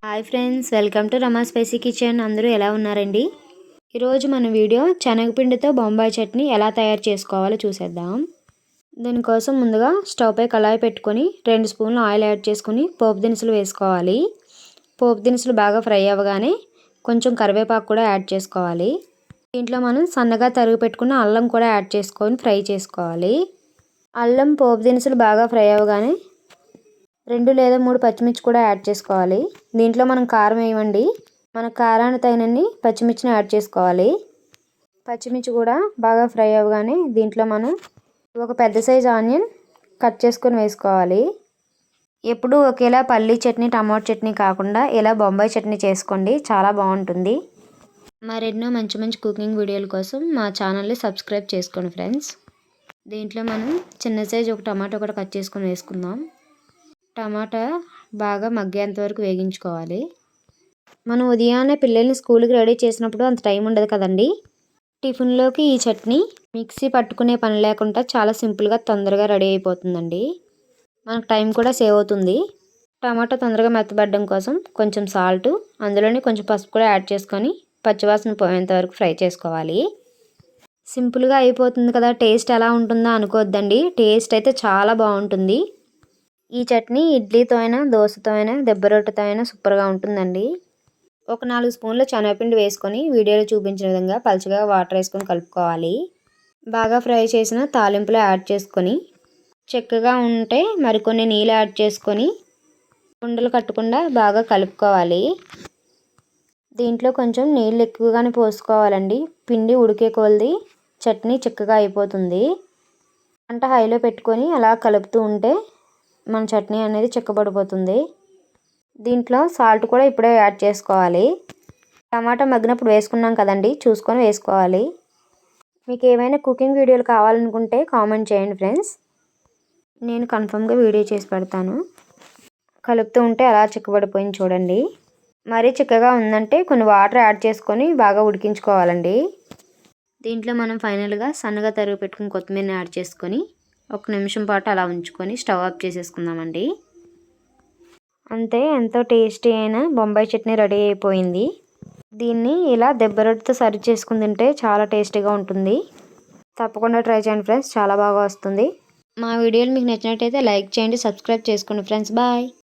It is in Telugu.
Hi friends, welcome to Rama spicy kitchen. అందరూ ఎలా ఉన్నారండి? ఈరోజు మన వీడియో శనగపిండితో బొంబాయి చట్నీ ఎలా తయారు చేసుకోవాలో చూసేద్దాం. దీనికోసం ముందుగా స్టవ్ పై కళాయి పెట్టుకొని 2 స్పూన్లు ఆయిల్ యాడ్ చేసుకొని పోపు దినుసులు వేసుకోవాలి. పోపు దినుసులు బాగా ఫ్రై అవ్వగానే కొంచెం కరివేపాకు కూడా యాడ్ చేసుకోవాలి. దీంట్లో మనం సన్నగా తరిగి పెట్టుకున్న అల్లం కూడా యాడ్ చేసుకొని ఫ్రై చేసుకోవాలి. అల్లం పోపు దినుసులు బాగా ఫ్రై అవ్వగానే 2 లేదా 3 పచ్చిమిర్చి కూడా యాడ్ చేసుకోవాలి. దీంట్లో మనం కారం వేయమండి, మన కారానికి తగినన్ని పచ్చిమిర్చిని యాడ్ చేసుకోవాలి. పచ్చిమిర్చి కూడా బాగా ఫ్రై అవ్వగానే దీంట్లో మనం ఒక పెద్ద సైజు ఆనియన్ కట్ చేసుకొని వేసుకోవాలి. ఎప్పుడు ఒకేలా పల్లీ చట్నీ టమాటో చట్నీ కాకుండా ఇలా బొంబాయి చట్నీ చేసుకోండి, చాలా బాగుంటుంది. మరెన్నో మంచి మంచి కుకింగ్ వీడియోల కోసం మా ఛానల్ని సబ్స్క్రైబ్ చేసుకోండి ఫ్రెండ్స్. దీంట్లో మనం చిన్న సైజు ఒక టమాటో కూడా కట్ చేసుకొని వేసుకుందాం. టమాటా బాగా మగ్గేంత వరకు వేగించుకోవాలి. మనం ఉదయాన్నే పిల్లల్ని స్కూల్కి రెడీ చేసినప్పుడు అంత టైం ఉండదు కదండి. టిఫిన్లోకి ఈ చట్నీ మిక్సీ పట్టుకునే పని లేకుండా చాలా సింపుల్గా తొందరగా రెడీ అయిపోతుందండి. మనకు టైం కూడా సేవ్ అవుతుంది. టమాటా తొందరగా మెత్తబడడం కోసం కొంచెం సాల్ట్, అందులోనే కొంచెం పసుపు కూడా యాడ్ చేసుకొని పచ్చివాసన పోయేంత వరకు ఫ్రై చేసుకోవాలి. సింపుల్గా అయిపోతుంది కదా, టేస్ట్ ఎలా ఉంటుందో అనుకోవద్దండి. టేస్ట్ అయితే చాలా బాగుంటుంది. ఈ చట్నీ ఇడ్లీతో అయినా, దోశతో అయినా, దెబ్బ రొట్టెతో అయినా సూపర్గా ఉంటుందండి. ఒక 4 స్పూన్ల శనగపిండి వేసుకొని వీడియోలో చూపించిన విధంగా పలుచగా వాటర్ వేసుకొని కలుపుకోవాలి. బాగా ఫ్రై చేసిన తాలింపులో యాడ్ చేసుకొని చిక్కగా ఉంటే మరికొన్ని నీళ్ళు యాడ్ చేసుకొని ఉండలు కట్టకుండా బాగా కలుపుకోవాలి. దీంట్లో కొంచెం నీళ్ళు ఎక్కువగానే పోసుకోవాలండి. పిండి ఉడికే కొలది చట్నీ చిక్కగా అయిపోతుంది. మంట హైలో పెట్టుకొని అలా కలుపుతూ ఉంటే మన చట్నీ అనేది చిక్కబడిపోతుంది. దీంట్లో సాల్ట్ కూడా ఇప్పుడే యాడ్ చేసుకోవాలి. టమాటా మగ్గినప్పుడు వేసుకున్నాం కదండి, చూసుకొని వేసుకోవాలి. మీకు ఏమైనా కుకింగ్ వీడియోలు కావాలనుకుంటే కామెంట్ చేయండి ఫ్రెండ్స్, నేను కన్ఫర్మ్గా వీడియో చేసి పెడతాను. కలుపుతూ ఉంటే అలా చిక్కబడిపోయింది చూడండి. మరీ చిక్కగా ఉందంటే కొన్ని వాటర్ యాడ్ చేసుకొని బాగా ఉడికించుకోవాలండి. దీంట్లో మనం ఫైనల్గా సన్నగా తరిగి పెట్టుకుని కొత్తిమీరని యాడ్ చేసుకొని 1 నిమిషం పాటు అలా ఉంచుకొని స్టవ్ ఆఫ్ చేసేసుకుందామండి. అంతే, ఎంతో టేస్టీ అయిన బొంబాయి చట్నీ రెడీ అయిపోయింది. దీన్ని ఇలా దెబ్బ రొట్టెతో సర్వ్ చేసుకుని తింటే చాలా టేస్టీగా ఉంటుంది. తప్పకుండా ట్రై చేయండి ఫ్రెండ్స్, చాలా బాగా వస్తుంది. మా వీడియోలు మీకు నచ్చినట్టయితే లైక్ చేయండి, సబ్స్క్రైబ్ చేసుకోండి ఫ్రెండ్స్. బాయ్.